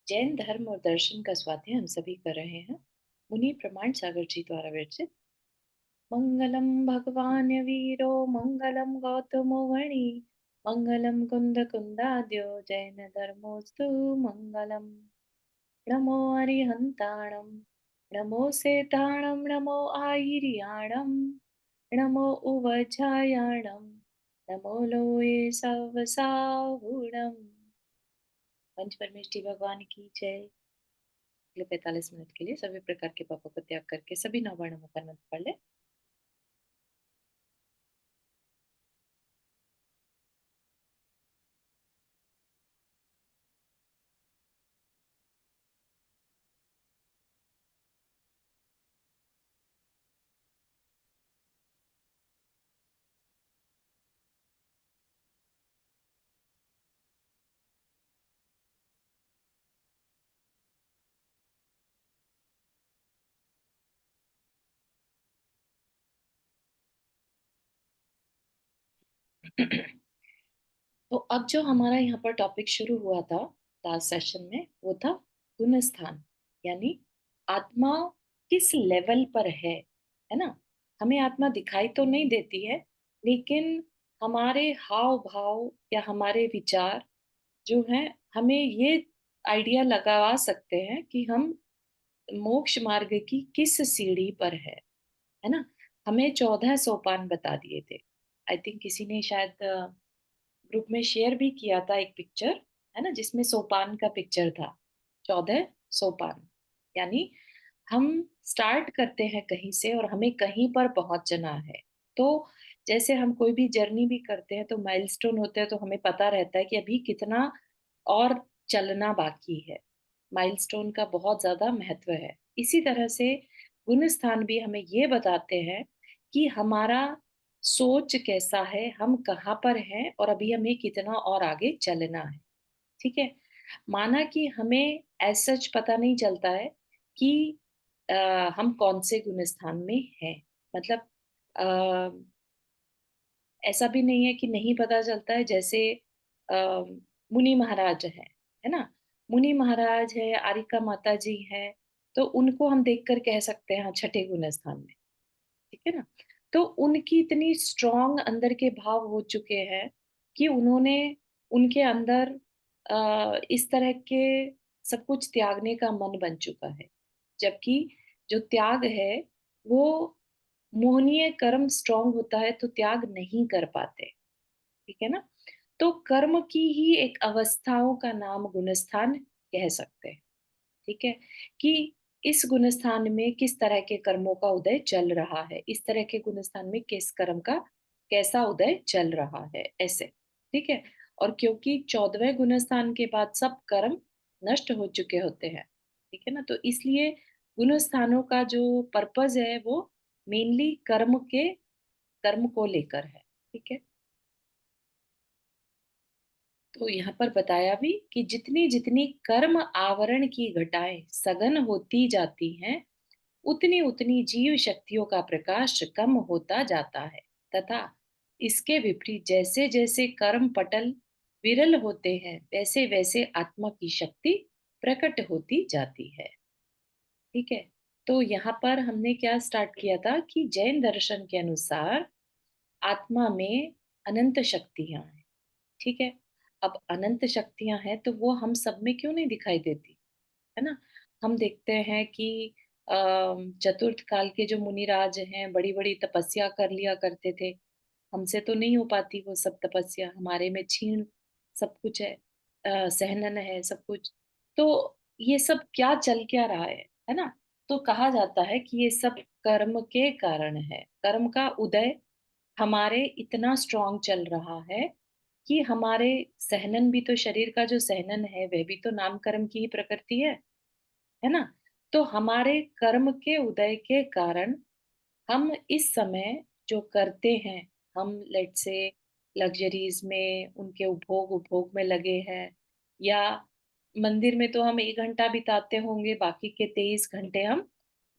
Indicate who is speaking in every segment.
Speaker 1: जैन धर्म और दर्शन का स्वाध्याय हम सभी कर रहे हैं। मुनि प्रमाण सागर जी द्वारा विरचित। मंगलम भगवान वीरो मंगलम गौतमो वणि मंगलम कुंद कुंदाद्यो जैन धर्मोस्तु मंगलम। नमो अरिहंताणम नमो सेताणम नमो आयिर्याणम नमो उवजायाणम नमो लोये सवसाहुणम। पंच परमेष्टि भगवान की जय। अगले 45 मिनट के लिए सभी प्रकार के पापों को त्याग करके सभी नववर्णों का मंत्र पढ़ ले। तो अब जो हमारा यहाँ पर टॉपिक शुरू हुआ था लास्ट सेशन में, वो था गुण स्थान, यानी आत्मा किस लेवल पर है ना। हमें आत्मा दिखाई तो नहीं देती है, लेकिन हमारे हाव भाव या हमारे विचार जो हैं, हमें ये आइडिया लगा सकते हैं कि हम मोक्ष मार्ग की किस सीढ़ी पर है ना। हमें 14 सोपान बता दिए थे। आई थिंक किसी ने शायद ग्रुप में शेयर भी किया था एक पिक्चर, है ना, जिसमें सोपान का पिक्चर था। 14 सोपान, यानी हम स्टार्ट करते हैं कहीं से और हमें कहीं पर पहुंचना है। तो जैसे हम कोई भी जर्नी भी करते हैं तो माइलस्टोन होते हैं, तो हमें पता रहता है कि अभी कितना और चलना बाकी है। माइलस्टोन का बहुत ज्यादा महत्व है। इसी तरह से गुण स्थान भी हमें ये बताते हैं कि हमारा सोच कैसा है, हम कहाँ पर हैं और अभी हमें कितना और आगे चलना है। ठीक है। माना कि हमें एज सच पता नहीं चलता है कि हम कौन से गुण स्थान में हैं। मतलब ऐसा भी नहीं है कि नहीं पता चलता है। जैसे अ, मुनि महाराज है ना। मुनि महाराज है, आरिका माता जी है, तो उनको हम देखकर कह सकते हैं हाँ, छठे गुण स्थान में। ठीक है ना। तो उनकी इतनी स्ट्रांग अंदर के भाव हो चुके हैं कि उन्होंने उनके अंदर इस तरह के सब कुछ त्यागने का मन बन चुका है। जबकि जो त्याग है वो मोहनीय कर्म स्ट्रांग होता है तो त्याग नहीं कर पाते। ठीक है ना। तो कर्म की ही एक अवस्थाओं का नाम गुणस्थान कह सकते हैं। ठीक है। कि इस गुणस्थान में किस तरह के कर्मों का उदय चल रहा है, इस तरह के गुणस्थान में किस कर्म का कैसा उदय चल रहा है, ऐसे। ठीक है। और क्योंकि 14वें गुणस्थान के बाद सब कर्म नष्ट हो चुके होते हैं, ठीक है ना, तो इसलिए गुणस्थानों का जो पर्पज है वो मेनली कर्म को लेकर है। ठीक है। तो यहाँ पर बताया भी कि जितनी जितनी कर्म आवरण की घटाएं सघन होती जाती हैं, उतनी उतनी जीव शक्तियों का प्रकाश कम होता जाता है। तथा इसके विपरीत जैसे जैसे कर्म पटल विरल होते हैं, वैसे वैसे आत्मा की शक्ति प्रकट होती जाती है। ठीक है। तो यहाँ पर हमने क्या स्टार्ट किया था कि जैन दर्शन के अनुसार आत्मा में अनंत शक्तियां हैं। ठीक है। अब अनंत शक्तियां हैं तो वो हम सब में क्यों नहीं दिखाई देती, है ना। हम देखते हैं कि चतुर्थ काल के जो मुनिराज हैं बड़ी बड़ी तपस्या कर लिया करते थे। हमसे तो नहीं हो पाती वो सब तपस्या, हमारे में क्षीण सब कुछ है, सहनन है सब कुछ। तो ये सब क्या चल क्या रहा है ना। तो कहा जाता है कि ये सब कर्म के कारण है। कर्म का उदय हमारे इतना स्ट्रांग चल रहा है कि हमारे सहनन भी तो, शरीर का जो सहनन है वह भी तो नाम कर्म की ही प्रकृति है ना। तो हमारे कर्म के उदय के कारण हम इस समय जो करते हैं, हम लेट से लग्जरीज में, उनके उपभोग उपभोग में लगे हैं, या मंदिर में तो हम 1 घंटा बिताते होंगे, बाकी के 23 घंटे हम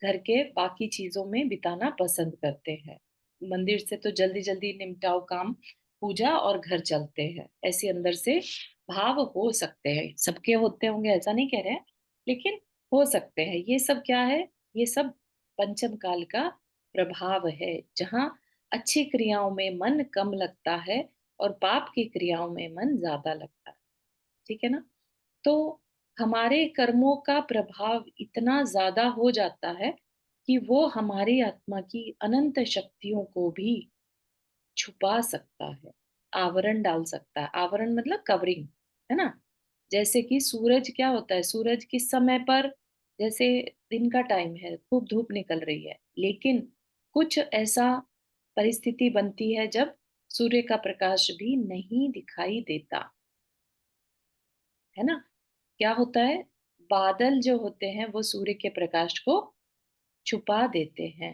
Speaker 1: घर के बाकी चीजों में बिताना पसंद करते हैं। मंदिर से तो जल्दी जल्दी निपटाओ काम, पूजा और घर चलते हैं, ऐसे अंदर से भाव हो सकते हैं, सबके होते होंगे ऐसा नहीं कह रहे हैं, लेकिन हो सकते हैं। ये सब क्या है? ये सब पंचम काल का प्रभाव है, जहाँ अच्छी क्रियाओं में मन कम लगता है और पाप की क्रियाओं में मन ज्यादा लगता है। ठीक है ना? तो हमारे कर्मों का प्रभाव इतना ज्यादा हो जाता है कि वो हमारी आत्मा की अनंत शक्तियों को भी छुपा सकता है, आवरण डाल सकता है। आवरण मतलब कवरिंग, है ना? जैसे कि सूरज क्या होता है? सूरज किस समय पर, जैसे दिन का टाइम है, खूब धूप निकल रही है, लेकिन कुछ ऐसा परिस्थिति बनती है जब सूर्य का प्रकाश भी नहीं दिखाई देता, है ना? क्या होता है? बादल जो होते हैं वो सूर्य के प्रकाश को छुपा देते हैं,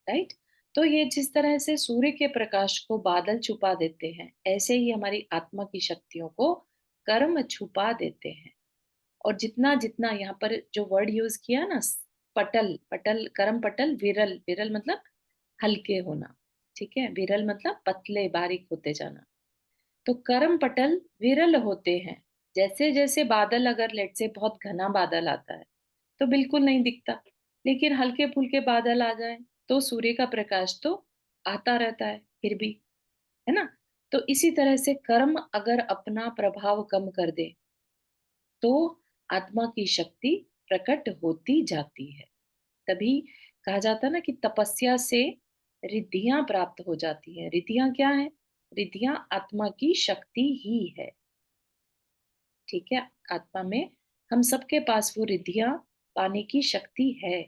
Speaker 1: राइट? तो ये जिस तरह से सूर्य के प्रकाश को बादल छुपा देते हैं, ऐसे ही हमारी आत्मा की शक्तियों को कर्म छुपा देते हैं। और जितना जितना यहाँ पर जो वर्ड यूज किया ना, पटल पटल, कर्म पटल, विरल विरल मतलब हल्के होना, ठीक है? विरल मतलब पतले बारीक होते जाना। तो कर्म पटल विरल होते हैं। जैसे जैसे बादल, अगर लेट से बहुत घना बादल आता है तो बिल्कुल नहीं दिखता, लेकिन हल्के फुल्के बादल आ जाए तो सूर्य का प्रकाश तो आता रहता है फिर भी, है ना? तो इसी तरह से कर्म अगर अपना प्रभाव कम कर दे तो आत्मा की शक्ति प्रकट होती जाती है। तभी कहा जाता है ना कि तपस्या से रिद्धियां प्राप्त हो जाती हैं। रिद्धियां क्या है? रिद्धियां आत्मा की शक्ति ही है, ठीक है? आत्मा में हम सबके पास वो रिद्धियां पाने की शक्ति है,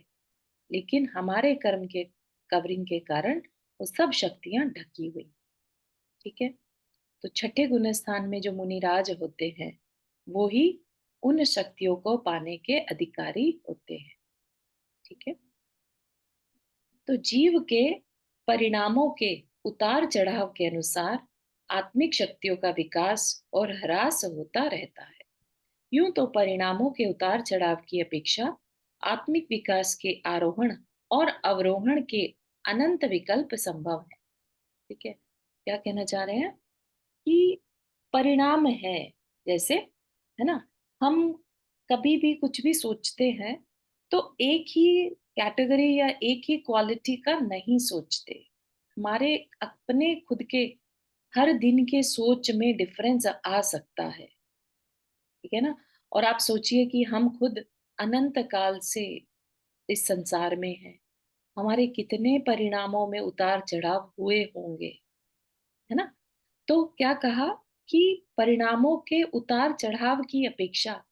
Speaker 1: लेकिन हमारे कर्म के कवरिंग के कारण वो सब शक्तियां ढकी हुई, ठीक है? तो छठे गुण स्थान में जो मुनिराज होते हैं वो ही उन शक्तियों को पाने के अधिकारी होते हैं, ठीक है? तो जीव के परिणामों के उतार चढ़ाव के अनुसार आत्मिक शक्तियों का विकास और ह्रास होता रहता है। यूं तो परिणामों के उतार चढ़ाव की अपेक्षा आत्मिक विकास के आरोहण और अवरोहण के अनंत विकल्प संभव है, ठीक है? क्या कहना चाह रहे हैं? कि परिणाम है, जैसे, है ना, हम कभी भी कुछ भी सोचते हैं तो एक ही कैटेगरी या एक ही क्वालिटी का नहीं सोचते। हमारे अपने खुद के हर दिन के सोच में डिफरेंस आ सकता है, ठीक है ना? और आप सोचिए कि हम खुद अनंत काल से इस संसार में हैं, हमारे कितने परिणामों में उतार चढ़ाव हुए होंगे, है ना? तो क्या कहा कि परिणामों के उतार चढ़ाव की अपेक्षा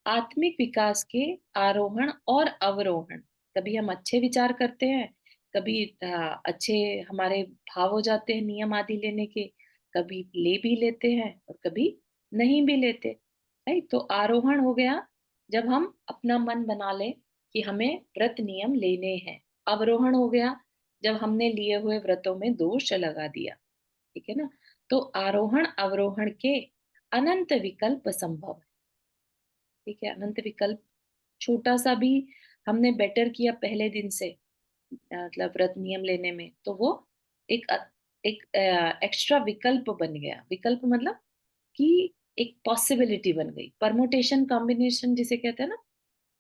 Speaker 1: आत्मिक विकास के आरोहण और अवरोहण, कभी हम अच्छे विचार करते हैं, कभी अच्छे हमारे भाव हो जाते हैं नियम आदि लेने के, कभी ले भी लेते हैं और कभी नहीं भी लेते, राइट? तो आरोहण हो गया जब हम अपना मन बना लें कि हमें व्रत नियम लेने हैं। अवरोहण हो गया जब हमने लिए हुए व्रतों में दोष लगा दिया, ठीक है ना? तो आरोहण अवरोहण के अनंत विकल्प संभव है, ठीक है? अनंत विकल्प, छोटा सा भी हमने बेटर किया पहले दिन से, मतलब व्रत नियम लेने में, तो वो एक एक एक्स्ट्रा विकल्प बन गया। विकल्प मतलब कि एक पॉसिबिलिटी बन गई, परमोटेशन कॉम्बिनेशन जिसे कहते हैं ना।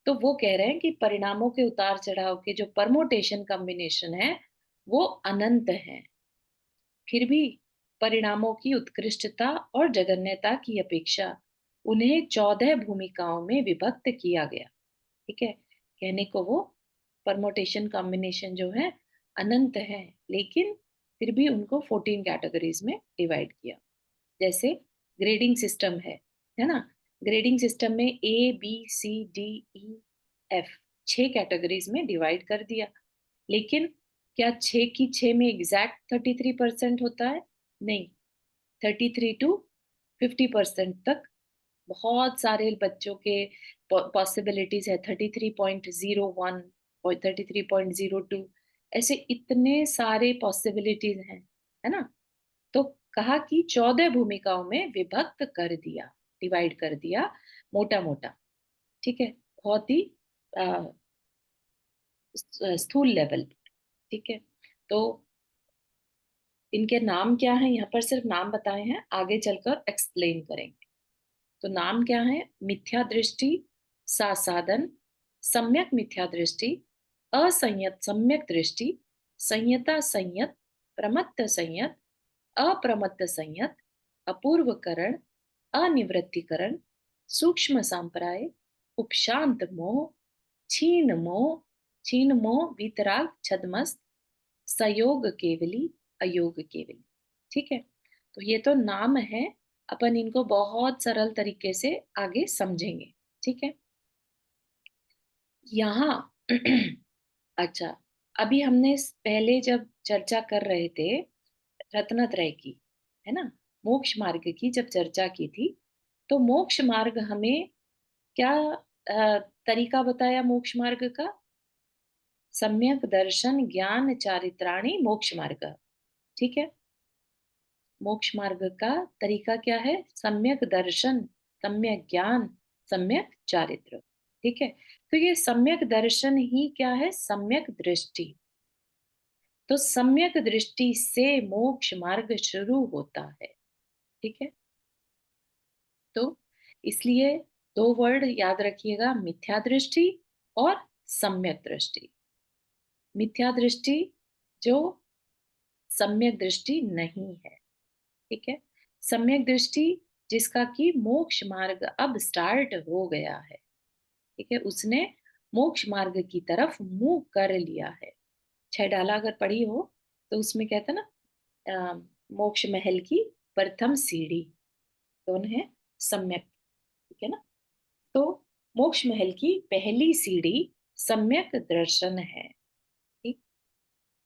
Speaker 1: तो वो कह रहे हैं कि परिणामों के उतार चढ़ाव के जो परमोटेशन कॉम्बिनेशन है वो अनंत है। फिर भी परिणामों की उत्कृष्टता और जघन्यता की अपेक्षा उन्हें 14 भूमिकाओं में विभक्त किया गया, ठीक है? कहने को वो परमोटेशन कॉम्बिनेशन जो है अनंत है, लेकिन फिर भी उनको 14 कैटेगरीज में डिवाइड किया। जैसे ग्रेडिंग सिस्टम है ना? ग्रेडिंग सिस्टम में A B C D E F, 6 categories में डिवाइड कर दिया, लेकिन क्या 6 की 6 में एग्जैक्ट 33% होता है? नहीं, 33 to 50% तक बहुत सारे बच्चों के पॉसिबिलिटीज है। 33.01 और 33.02, ऐसे इतने सारे पॉसिबिलिटीज हैं, है ना? तो कहा कि 14 भूमिकाओं में विभक्त कर दिया, डिवाइड कर दिया, मोटा मोटा, ठीक है? बहुत ही स्थूल लेवल, ठीक है? तो इनके नाम क्या हैं? यहाँ पर सिर्फ नाम बताए हैं, आगे चलकर एक्सप्लेन करेंगे। तो नाम क्या है? मिथ्या दृष्टि, सासाधन, सम्यक मिथ्या दृष्टि, असंयत सम्यक दृष्टि, संयता संयत, प्रमत्त संयत, अप्रमत्त संयत, अपूर्वकरण, अनिवृत्तिकरण, सूक्ष्म सांप्राय, उपशांत मोह, छीन मोह, छीन मोह, वीतराग, छद्मस्त, सयोग केवली, अयोग केवली। ठीक है, तो ये तो नाम है, अपन इनको बहुत सरल तरीके से आगे समझेंगे। ठीक है, यहाँ अच्छा, अभी हमने पहले जब चर्चा कर रहे थे रत्नत्रय की, है ना, मोक्ष मार्ग की जब चर्चा की थी, तो मोक्ष मार्ग हमें क्या तरीका बताया मोक्ष मार्ग का? सम्यक दर्शन ज्ञान चारित्राणि मोक्ष मार्ग। ठीक है, मोक्ष मार्ग का तरीका क्या है? सम्यक दर्शन, सम्यक ज्ञान, सम्यक चारित्र। ठीक है, तो ये सम्यक दर्शन ही क्या है? सम्यक दृष्टि। तो सम्यक दृष्टि से मोक्ष मार्ग शुरू होता है। ठीक है, तो इसलिए दो वर्ड याद रखिएगा, मिथ्या दृष्टि और सम्यक दृष्टि। मिथ्या दृष्टि जो सम्यक दृष्टि नहीं है। ठीक है, सम्यक दृष्टि जिसका कि मोक्ष मार्ग अब स्टार्ट हो गया है। ठीक है, उसने मोक्ष मार्ग की तरफ मुंह कर लिया है। छह डाला अगर पढ़ी हो तो उसमें कहता ना, मोक्ष महल की प्रथम सीढ़ी कौन है? सम्यक। ठीक है ना, तो मोक्ष महल की पहली सीढ़ी सम्यक दर्शन है। ठीक,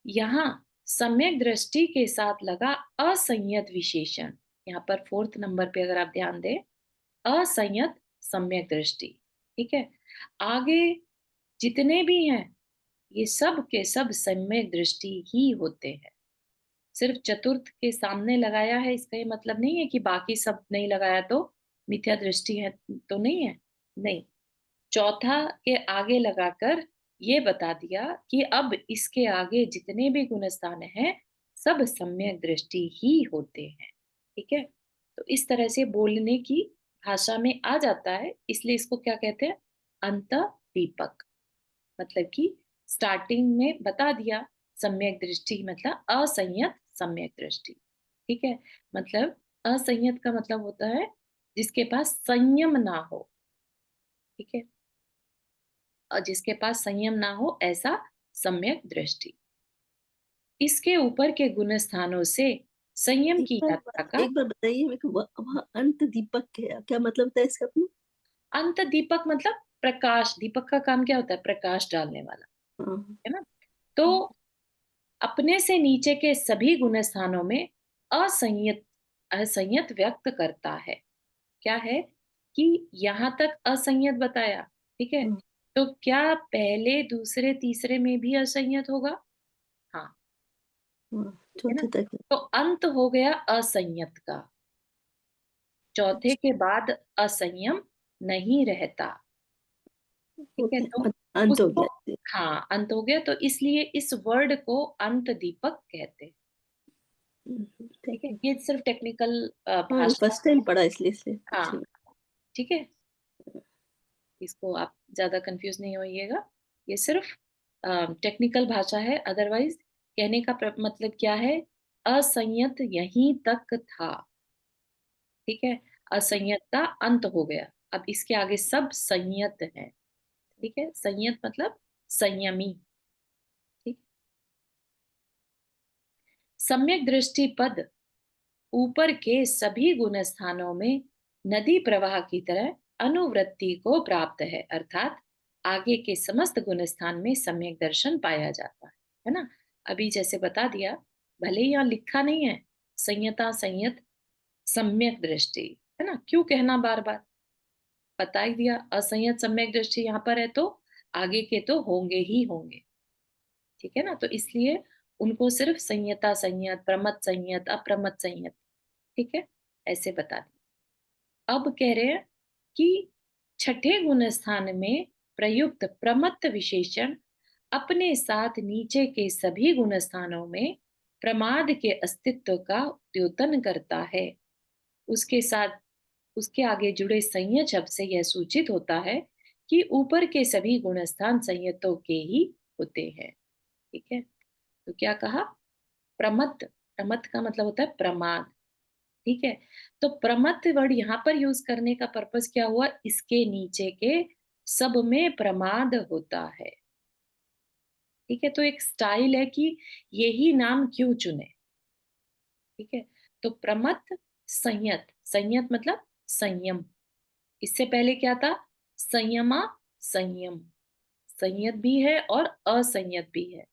Speaker 1: यहाँ सम्यक दृष्टि के साथ लगा असंयत विशेषण। यहाँ पर फोर्थ नंबर पे अगर आप ध्यान दें, असंयत सम्यक दृष्टि। ठीक है, आगे जितने भी हैं ये सब के सब सम्यक दृष्टि ही होते हैं। सिर्फ चतुर्थ के सामने लगाया है इसका ये मतलब नहीं है कि बाकी सब नहीं लगाया तो मिथ्या दृष्टि है, तो नहीं है, नहीं। चौथा के आगे लगाकर ये बता दिया कि अब इसके आगे जितने भी गुणस्थान हैं सब सम्यक दृष्टि ही होते हैं। ठीक है, तो इस तरह से बोलने की भाषा में आ जाता है, इसलिए इसको क्या कहते हैं? अंत दीपक। मतलब कि स्टार्टिंग में बता दिया सम्यक दृष्टि मतलब असंयत सम्यक दृष्टि। ठीक है, मतलब असंयत का मतलब होता है जिसके पास संयम ना हो। ठीक है, और जिसके पास संयम ना हो ऐसा सम्यक दृष्टि। इसके ऊपर के गुण स्थानों से संयम की यात्रा का
Speaker 2: एक बार बताइए मेरे को, वहाँ अंत दीपक क्या क्या मतलब था इसका अपने?
Speaker 1: अंत दीपक मतलब प्रकाश। दीपक का काम क्या होता है? प्रकाश डालने वाला,
Speaker 2: हाँ।
Speaker 1: है ना। तो अपने से नीचे के सभी गुण स्थानों में असंयत असंयत व्यक्त करता है। क्या है कि यहाँ तक असंयत बताया। ठीक है,
Speaker 2: हाँ,
Speaker 1: तो क्या पहले दूसरे तीसरे में भी असंयत होगा? हाँ,
Speaker 2: हाँ,
Speaker 1: है ना,
Speaker 2: चौथे तक।
Speaker 1: तो अंत हो गया असंयत का। चौथे
Speaker 2: अच्छा,
Speaker 1: के बाद असंयम नहीं रहता। ठीक है,
Speaker 2: ओके,
Speaker 1: तो
Speaker 2: अंत हो
Speaker 1: उसको,
Speaker 2: गया।
Speaker 1: हाँ, अंत हो गया, तो इसलिए इस वर्ड को अंत दीपक कहते हैं। ठीक
Speaker 2: थैंक
Speaker 1: है,
Speaker 2: यू।
Speaker 1: ये सिर्फ टेक्निकल
Speaker 2: हाँ,
Speaker 1: भाषा
Speaker 2: फर्स्ट टाइम
Speaker 1: है।
Speaker 2: पढ़ा इसलिए अच्छी
Speaker 1: हाँ, ठीक है, इसको आप ज्यादा कंफ्यूज नहीं होइएगा, ये सिर्फ टेक्निकल भाषा है। अदरवाइज कहने का मतलब क्या है? असंयत यहीं तक था। ठीक है, असंयत का अंत हो गया, अब इसके आगे सब संयत है। ठीक है, संयत मतलब संयमी। ठीक, सम्यक दृष्टि पद ऊपर के सभी गुण स्थानों में नदी प्रवाह की तरह अनुवृत्ति को प्राप्त है, अर्थात आगे के समस्त गुण स्थान में सम्यक दर्शन पाया जाता है ना। अभी जैसे बता दिया, भले ही यहाँ लिखा नहीं है संयता संयत सम्यक दृष्टि, है ना, क्यों कहना बार बार? बता ही दिया असंयत सम्यक दृष्टि यहाँ पर है, तो आगे के तो होंगे ही होंगे। ठीक है ना, तो इसलिए उनको सिर्फ संयता संयत, प्रमत संयत, अप्रमत संयत, ठीक है, ऐसे बता दिया। अब कह रहे हैं कि छठे गुण स्थान में प्रयुक्त प्रमत्त विशेषण अपने साथ नीचे के सभी गुण स्थानों में प्रमाद के अस्तित्व का द्योतन करता है। उसके साथ उसके आगे जुड़े संयत शब्द से यह सूचित होता है कि ऊपर के सभी गुणस्थान संयतों के ही होते हैं। ठीक है, तो क्या कहा? प्रमत्त। प्रमत्त का मतलब होता है प्रमाद। ठीक है, तो प्रमत्त वर्ड यहाँ पर यूज करने का पर्पस क्या हुआ? इसके नीचे के सब में प्रमाद होता है। ठीक है, तो एक स्टाइल है कि यही नाम क्यों चुने। ठीक है, तो प्रमत्त संयत। संयत मतलब संयम। इससे पहले क्या था? संयमा, संयम। संयत भी है और असंयत भी है।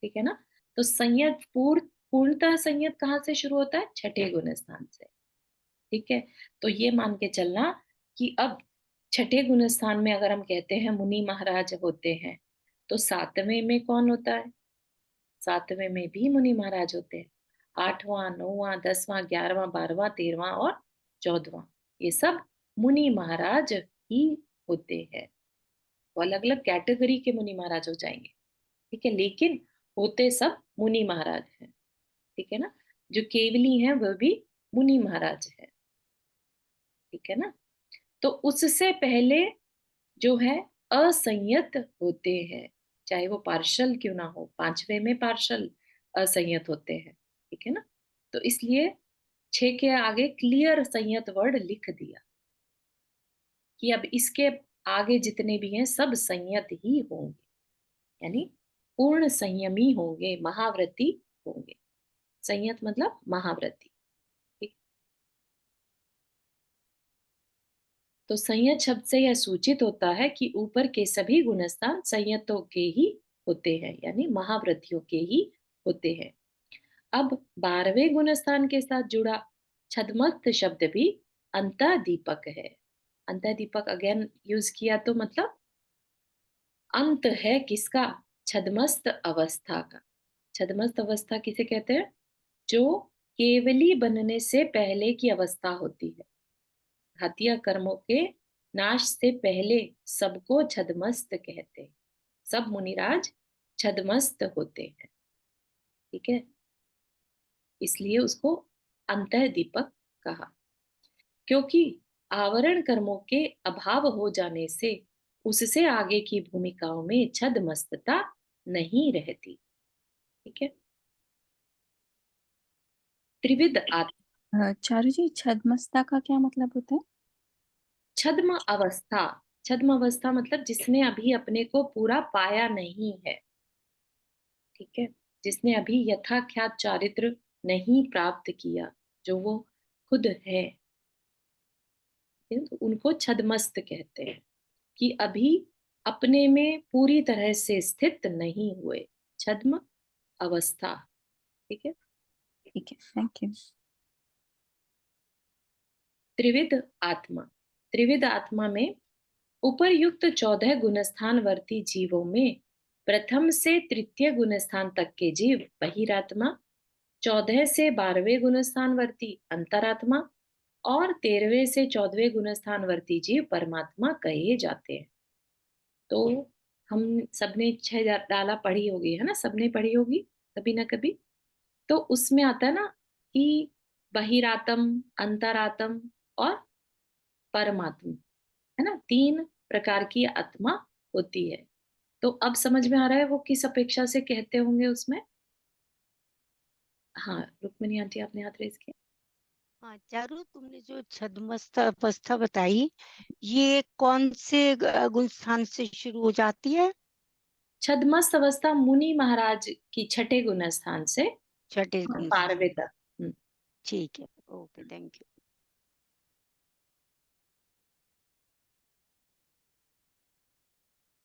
Speaker 1: ठीक है ना? तो संयत पूर्णतः संयत कहाँ से शुरू होता है? छठे गुण स्थान से। ठीक है, तो ये मान के चलना कि अब छठे गुण स्थान में अगर हम कहते हैं मुनि महाराज होते हैं, तो सातवें में कौन होता है? सातवें में भी मुनि महाराज होते हैं। आठवां, नौवां, 10वां, 11वां, 12वां, 13वां और 14वां, ये सब मुनि महाराज ही होते हैं। वो अलग अलग कैटेगरी के मुनि महाराज हो जाएंगे। ठीक है, लेकिन होते सब मुनि महाराज हैं। ठीक है ना? जो केवली हैं वह भी मुनि महाराज है। ठीक है ना? तो उससे पहले जो है असंयत होते हैं, चाहे वो पार्शल क्यों ना हो। पांचवे में पार्शल असंयत होते हैं। ठीक है ना? तो इसलिए छह के आगे क्लियर संयत वर्ड लिख दिया कि अब इसके आगे जितने भी हैं सब संयत ही होंगे, यानी पूर्ण संयमी होंगे, महाव्रती होंगे। संयत मतलब महाव्रती। ठीक। तो संयत शब्द से यह सूचित होता है कि ऊपर के सभी गुणस्थान संयतों के ही होते हैं, यानी महाव्रतियों के ही होते हैं। अब 12वें गुणस्थान के साथ जुड़ा छदमस्त शब्द भी अंतःदीपक है। अंतःदीपक अगेन यूज किया तो मतलब अंत है किसका? छदमस्त अवस्था का। छदमस्त अवस्था किसे कहते हैं? जो केवली बनने से पहले की अवस्था होती है। घातीय कर्मों के नाश से पहले सबको छदमस्त कहते हैं। सब मुनिराज छदमस्त होते हैं। ठीक है, इसलिए उसको अंतः दीपक कहा। क्योंकि आवरण कर्मों के अभाव हो जाने से उससे आगे की भूमिकाओं में छदमस्तता नहीं रहती। ठीक है, त्रिविध आत्मा।
Speaker 3: चारू जी, छद्मस्ता का क्या मतलब होता है?
Speaker 1: छद्म अवस्था। छद्म अवस्था मतलब जिसने अभी अपने को पूरा पाया नहीं है। ठीक है, जिसने अभी यथाख्यात चारित्र नहीं प्राप्त किया, जो वो खुद है। ठीक है? तो उनको छद्मस्त कहते हैं कि अभी अपने में पूरी तरह से स्थित नहीं हुए। छद्म अवस्था। ठीक है,
Speaker 3: ठीक है, थैंक यू।
Speaker 1: त्रिविध आत्मा। त्रिविध आत्मा में उपर्युक्त 14 गुणस्थान वर्ती जीवों में प्रथम से तृतीय गुणस्थान तक के जीव बहिरात्मा, 14 से 12वें गुणस्थान वर्ती अंतरात्मा और 13वें से 14वें गुणस्थान वर्ती जीव परमात्मा कहे जाते हैं। तो हम सबने छह डाला पढ़ी होगी, है ना? सबने पढ़ी होगी कभी ना कभी। तो उसमें आता है ना कि बहिरात्म, अंतरात्म और परमात्मा, है ना? 3 प्रकार की आत्मा होती है। तो अब समझ में आ रहा है वो किस अपेक्षा से कहते होंगे उसमें? हाँ, रुक्मिणी आंटी आपने हाथ रेज किया।
Speaker 4: हाँ चारू, तुमने जो छद्मस्त अवस्था बताई, ये कौन से गुण स्थान से शुरू हो जाती है?
Speaker 1: छद्मस्त अवस्था मुनि महाराज की छठे गुण स्थान से
Speaker 4: छठे गुण स्थान।
Speaker 1: 12वें तक।
Speaker 4: ठीक है, ओके, थैंक यू।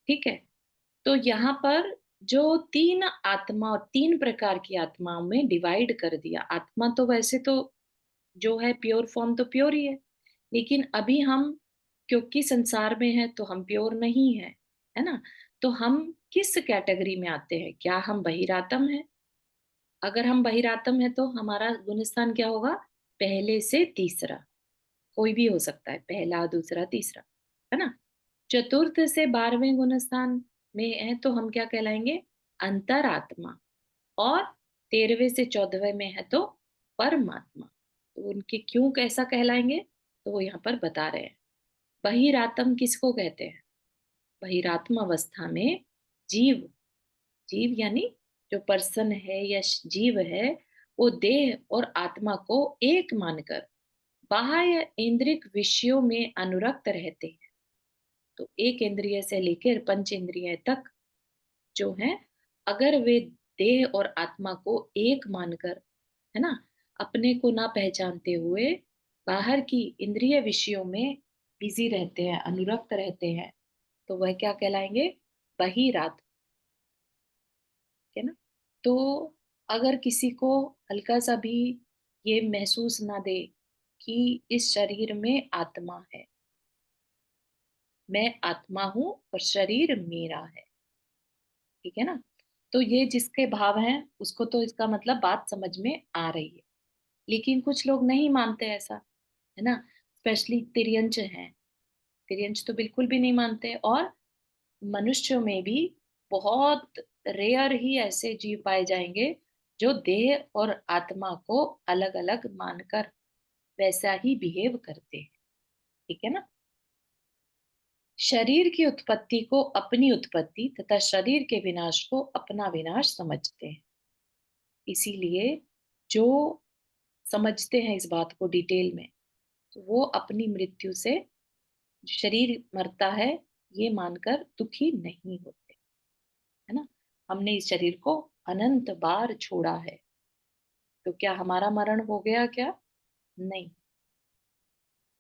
Speaker 1: ठीक है, तो यहाँ पर जो 3 आत्मा, 3 प्रकार की आत्माओं में डिवाइड कर दिया। आत्मा तो वैसे तो जो है प्योर फॉर्म तो प्योर ही है, लेकिन अभी हम क्योंकि संसार में है तो हम प्योर नहीं है, है ना? तो हम किस कैटेगरी में आते हैं? क्या हम बहिरातम हैं? अगर हम बहिरातम है तो हमारा गुणस्थान क्या होगा? पहले से तीसरा। कोई भी हो सकता है, पहला, दूसरा, तीसरा, है ना? चतुर्थ से 12वें गुणस्थान में है तो हम क्या कहलाएंगे? अंतरात्मा। और 13वें से 14वें में है तो परमात्मा। तो उनके क्यों कैसा कहलाएंगे? तो वो यहाँ पर बता रहे हैं। बहिरात्म किसको कहते हैं? बहिरात्म अवस्था में जीव, जीव यानी जो पर्सन है या जीव है, वो देह और आत्मा को एक मानकर बाह्य इंद्रियक विषयों में अनुरक्त रहते हैं। तो एक इंद्रिय से लेकर पंच इंद्रिय तक जो है, अगर वे देह और आत्मा को एक मानकर, है ना, अपने को ना पहचानते हुए बाहर की इंद्रिय विषयों में बिजी रहते हैं, अनुरक्त रहते हैं, तो वह क्या कहलाएंगे? बहिरात्म, है ना। तो अगर किसी को हल्का सा भी ये महसूस ना दे कि इस शरीर में आत्मा है, मैं आत्मा हूं और शरीर मेरा है, ठीक है ना, तो ये जिसके भाव हैं उसको तो इसका मतलब बात समझ में आ रही है। लेकिन कुछ लोग नहीं मानते ऐसा, है ना, स्पेशली तिर्यंच हैं। तिर्यंच तो बिल्कुल भी नहीं मानते, और मनुष्यों में भी बहुत रेयर ही ऐसे जीव पाए जाएंगे जो देह और आत्मा को अलग अलग मानकर वैसा ही बिहेव करते हैं, ठीक है ना। शरीर की उत्पत्ति को अपनी उत्पत्ति तथा शरीर के विनाश को अपना विनाश समझते हैं। इसीलिए जो समझते हैं इस बात को डिटेल में, तो वो अपनी मृत्यु से शरीर मरता है ये मानकर दुखी नहीं होते, है ना। हमने इस शरीर को अनंत बार छोड़ा है, तो क्या हमारा मरण हो गया क्या? नहीं,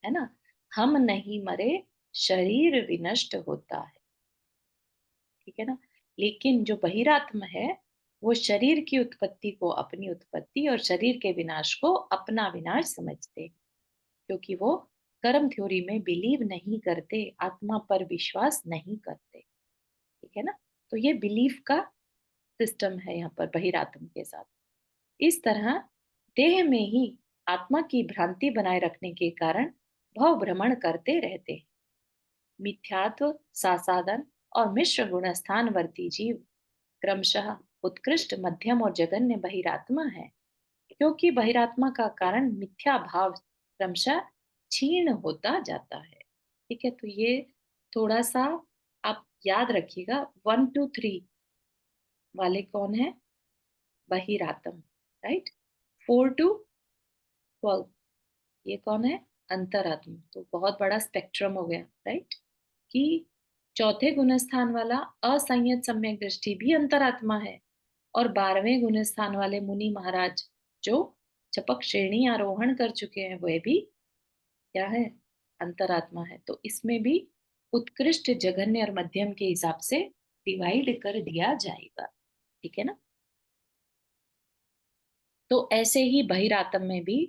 Speaker 1: है ना। हम नहीं मरे, शरीर विनष्ट होता है, ठीक है ना। लेकिन जो बहिरात्म है, वो शरीर की उत्पत्ति को अपनी उत्पत्ति और शरीर के विनाश को अपना विनाश समझते हैं, क्योंकि वो कर्म थ्योरी में बिलीव नहीं करते, आत्मा पर विश्वास नहीं करते, ठीक है ना। तो ये बिलीफ का सिस्टम है यहाँ पर बहिरात्म के साथ। इस तरह देह में ही आत्मा की भ्रांति बनाए रखने के कारण भव भ्रमण करते रहते हैं। मिथ्यात्व, सासादन और मिश्र गुणस्थानवर्ती जीव क्रमशः उत्कृष्ट, मध्यम और जघन्य बहिरात्मा है, क्योंकि बहिरात्मा का कारण मिथ्या भाव क्रमशः क्षीण होता जाता है, ठीक है। तो ये थोड़ा सा आप याद रखिएगा, 1 2 3 वाले कौन है? बहिरात्म, राइट। 4 to 12 ये कौन है? अंतरात्म। तो बहुत बड़ा स्पेक्ट्रम हो गया, राइट, कि चौथे गुणस्थान वाला असंयत सम्यक दृष्टि भी अंतरात्मा है, और 12वें गुणस्थान वाले मुनि महाराज जो चपक श्रेणी आरोहण कर चुके हैं, वह भी क्या है? अंतरात्मा है। तो इसमें भी उत्कृष्ट, जघन्य और मध्यम के हिसाब से डिवाइड कर दिया जाएगा, ठीक है ना। तो ऐसे ही बहिरात्म में भी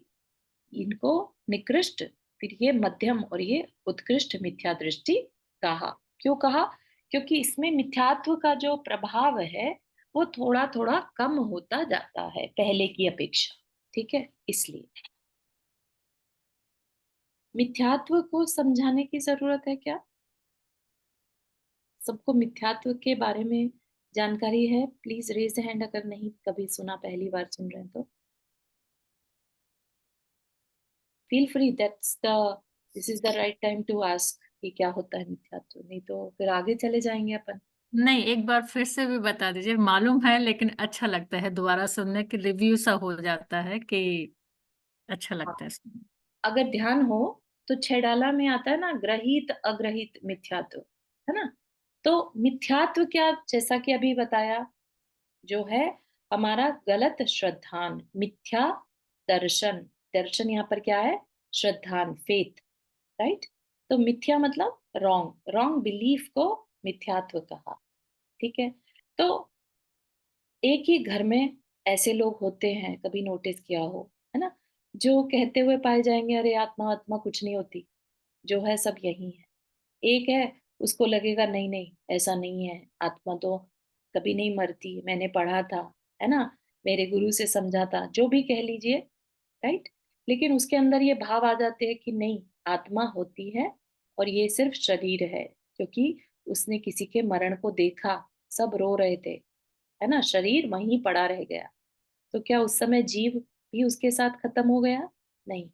Speaker 1: इनको निकृष्ट, फिर ये मध्यम और ये उत्कृष्ट मिथ्या दृष्टि कहा। क्यों कहा? क्योंकि इसमें मिथ्यात्व का जो प्रभाव है वो थोड़ा थोड़ा कम होता जाता है पहले की अपेक्षा, ठीक है। इसलिए मिथ्यात्व को समझाने की जरूरत है क्या? सबको मिथ्यात्व के बारे में जानकारी है? प्लीज रेज हैंड अगर नहीं कभी सुना, पहली बार सुन रहे हैं तो feel free, that's the this is the right time to ask कि क्या होता है मिथ्यात्व, नहीं तो फिर आगे चले जाएंगे अपन।
Speaker 5: नहीं, एक बार फिर से भी बता दीजिए। मालूम है लेकिन अच्छा लगता है दोबारा सुनने की, रिव्यू सा हो जाता है कि अच्छा
Speaker 1: हाँ,
Speaker 5: लगता है सुनने।
Speaker 1: अगर ध्यान हो तो छेडाला में आता है ना, ग्रहित अग्रहित मिथ्यात्व, है ना। तो मिथ्यात्व क्या, जैसा कि अभी बताया, जो है हमारा गलत श्रद्धान, मिथ्या दर्शन। दर्शन यहाँ पर क्या है? श्रद्धान, फेथ, राइट। तो मिथ्या मतलब रॉन्ग, रॉन्ग बिलीफ को मिथ्यात्व कहा, ठीक है। तो एक ही घर में ऐसे लोग होते हैं, कभी नोटिस किया हो, है ना, जो कहते हुए पाए जाएंगे अरे आत्मा आत्मा कुछ नहीं होती, जो है सब यही है। एक है, उसको लगेगा नहीं नहीं ऐसा नहीं है, आत्मा तो कभी नहीं मरती, मैंने पढ़ा था, है ना, मेरे गुरु से समझा था, जो भी कह लीजिए, राइट। लेकिन उसके अंदर ये भाव आ जाते हैं कि नहीं, आत्मा होती है और ये सिर्फ शरीर है, क्योंकि उसने किसी के मरण को देखा, सब रो रहे थे, है ना, शरीर वहीं पड़ा रह गया। तो क्या उस समय जीव भी उसके साथ खत्म हो गया? नहीं,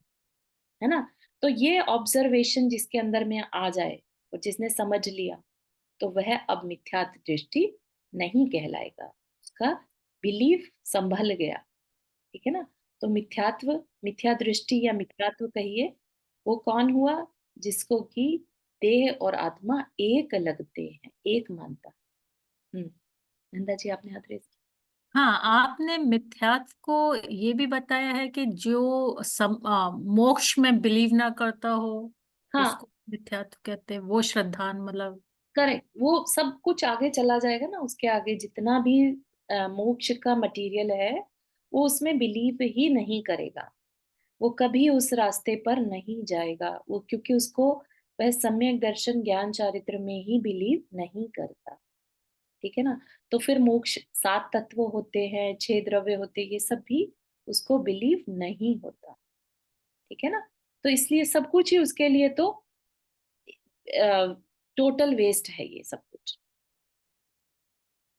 Speaker 1: है ना। तो ये ऑब्जर्वेशन जिसके अंदर में आ जाए और जिसने समझ लिया, तो वह अब मिथ्या दृष्टि नहीं कहलाएगा, उसका बिलीफ संभल गया। ठीक है ना? तो मिथ्यात्व, मिथ्या दृष्टि या मिथ्यात्व कहिए, वो कौन हुआ? जिसको कि देह और आत्मा एक लगते हैं, एक मानता। नंदा जी आपने हाथ रेज़ किया।
Speaker 5: हाँ, आपने मिथ्यात्व को ये भी बताया है कि जो मोक्ष में बिलीव ना करता हो,
Speaker 1: हाँ,
Speaker 5: उसको मिथ्यात्व कहते हैं। वो श्रद्धान मतलब
Speaker 1: करेक्ट। वो सब कुछ आगे चला जाएगा ना, उसके आगे जितना भी मोक्ष का मटेरियल है, वो उसमें बिलीव ही नहीं करेगा। वो कभी उस रास्ते पर नहीं जाएगा, वो क्योंकि उसको वह सम्यक दर्शन ज्ञान चारित्र में ही बिलीव नहीं करता। ठीक है ना? तो फिर मोक्ष 7 तत्व होते हैं, 6 द्रव्य होते हैं, ये सब भी उसको बिलीव नहीं होता। ठीक है ना? तो इसलिए सब कुछ ही उसके लिए तो टोटल वेस्ट है ये सब कुछ।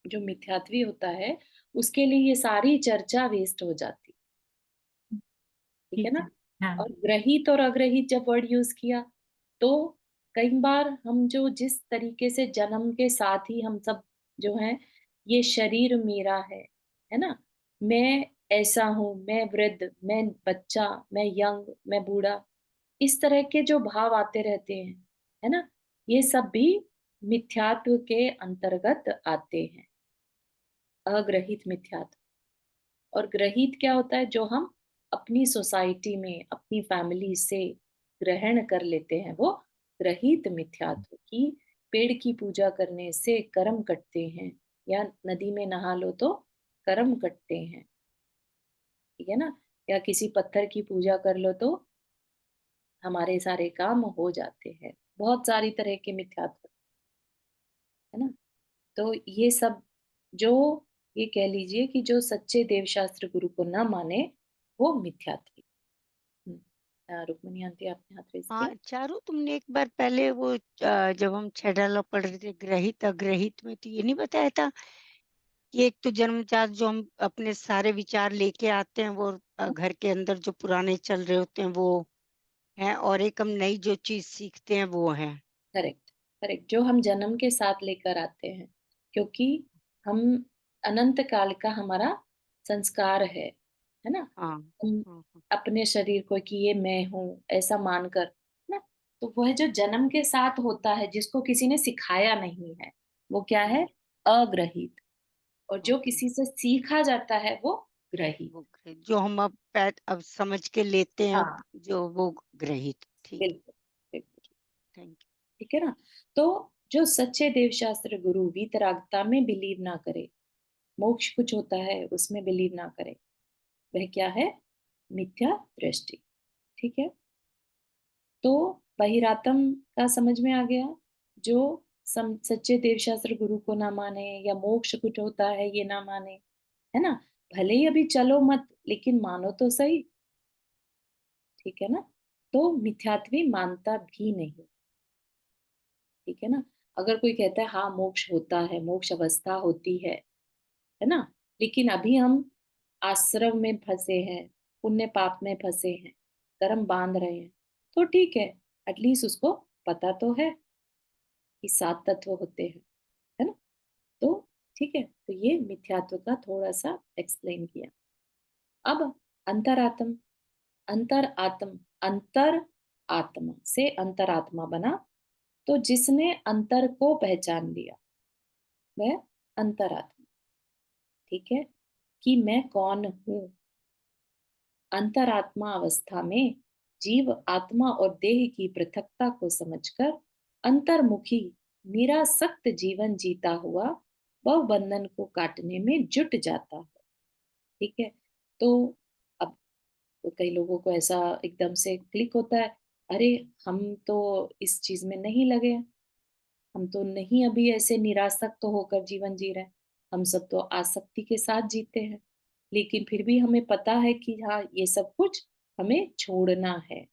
Speaker 1: जो मिथ्यात्वी होता है, उसके लिए ये सारी चर्चा वेस्ट हो जाती। ठीक है
Speaker 5: ठीक
Speaker 1: ना?
Speaker 5: है। हाँ,
Speaker 1: और ग्रहित और अग्रहित जब वर्ड यूज किया, तो कई बार हम जो जिस तरीके से जन्म के साथ ही हम सब जो हैं, ये शरीर मेरा है ना? मैं ऐसा हूँ, मैं वृद्ध, मैं बच्चा, मैं यंग, मैं बूढ़ा, इस तरह के जो भाव आते रहते हैं, है ना? ये सब भी मिथ्यात्व के अंतर्गत आते हैं, अग्रहित मिथ्यात्व। और ग्रहित क्या होता है? जो हम अपनी सोसाइटी में, अपनी फैमिली से ग्रहण कर लेते हैं, वो ग्रहित मिथ्यात्व की। पेड़ की पूजा करने से कर्म कटते हैं, या नदी में नहा लो तो कर्म कटते हैं। ठीक है ना? या किसी पत्थर की पूजा कर लो तो हमारे सारे काम हो जाते हैं। बहुत सारी तरह के मिथ्यात्व, है ना? तो ये सब जो, ये कह लीजिए कि जो सच्चे देवशास्त्र गुरु को ना माने, वो मिथ्यात्वी। रुक्मिणी आंटी आपने हाथ रेज़ किया।
Speaker 4: हाँ, चारू तुमने एक बार पहले वो जब हम छेड़ाला पढ़ रहे थे ग्रहित अग्रहित में, तो ये नहीं बताया था कि एक तो जन्मजात जो हम अपने सारे विचार लेके आते हैं वो घर के अंदर जो पुराने चल रहे होते हैं वो है, और एक हम नई जो चीज सीखते हैं वो है।
Speaker 1: Correct, correct. जो हम जन्म के साथ लेकर आते हैं, क्योंकि हम अनंत काल का हमारा संस्कार है ना?
Speaker 4: हाँ
Speaker 1: हम
Speaker 4: हाँ हाँ।
Speaker 1: अपने शरीर को कि ये मैं हूँ, ऐसा मानकर, है ना? तो वह जो जन्म के साथ होता है, जिसको किसी ने सिखाया नहीं है, वो क्या है? अग्रहित। और जो
Speaker 4: ओके।
Speaker 1: किसी से सीखा जाता है, वो ग्रहित।
Speaker 4: वो जो हम अब समझ के लेते हैं,
Speaker 1: हाँ,
Speaker 4: जो वो ग्रहित। ठीक है।
Speaker 1: बिल्कुल, बिल्कुल।
Speaker 4: थैंक
Speaker 1: ठीक है ना? तो जो सच्चे देवशास्त्र गुरु वीतरागता में बिलीव ना करे, मोक्ष कुछ होता है उसमें बिलीव ना करे, वह क्या है? मिथ्या दृष्टि। ठीक है? तो बहिरातम का समझ में आ गया। जो सच्चे देवशास्त्र गुरु को ना माने, या मोक्ष कुछ होता है ये ना माने, है ना? भले ही अभी चलो मत, लेकिन मानो तो सही। ठीक है ना? तो मिथ्यात्वी मानता भी नहीं। ठीक है ना? अगर कोई कहता है हाँ मोक्ष होता है, मोक्ष अवस्था होती है ना? लेकिन अभी हम आश्रम में फंसे हैं, पुण्य पाप में फंसे हैं, कर्म बांध रहे हैं, तो ठीक है, एटलीस्ट उसको पता तो है कि 7 तत्व होते हैं, है ना? तो ठीक है, तो ये मिथ्यात्व का थोड़ा-सा एक्सप्लेन किया। अब अंतरात्म, अंतर आत्मा से अंतरात्मा बना, तो जिसने अंतर को पहचान लिया, वह अंतरात्मा। ठीक है? कि मैं कौन हूँ? अंतरात्मा अवस्था में जीव आत्मा और देह की पृथकता को समझकर अंतर्मुखी निरासक्त जीवन जीता हुआ वह बंधन को काटने में जुट जाता है। ठीक है? तो अब तो कई लोगों को ऐसा एकदम से क्लिक होता है, अरे हम तो इस चीज में नहीं लगे हैं, हम तो नहीं अभी ऐसे निरासक्त होकर जीवन जी रहे हैं, हम सब तो आसक्ति के साथ जीते हैं, लेकिन फिर भी हमें पता है कि हाँ ये सब कुछ हमें छोड़ना है।